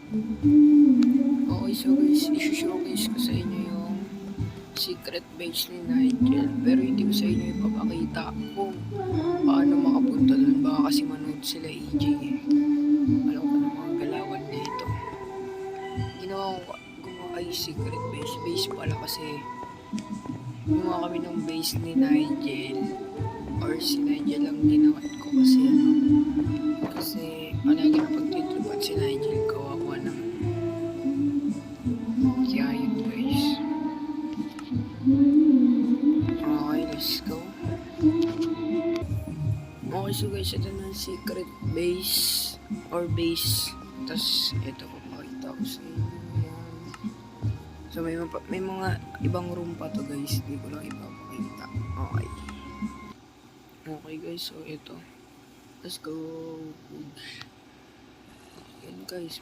Okay, so guys, isi-showcase ko sa inyo yung secret base ni Nigel. Pero hindi ko sa inyo ipapakita kung paano makapunta dun. Baka kasi manood sila EJ eh. Alam ko na mga galawan dito. Gumawa ay secret base. Base pala kasi gumawa kami ng base ni Nigel. Or si Nigel lang ginawa ko kasi kasi palagi na pagtitrupan si Nigel, kawawa naman. Kaya yun guys. Okay, let's go. Okay, so guys, ito na secret base or base. Tapos ito, papakita ko sa inyo. So may mga ibang room pa to guys, hindi ko lang ipapakita. Okay. Okay guys, so ito. Let's go. Yan guys,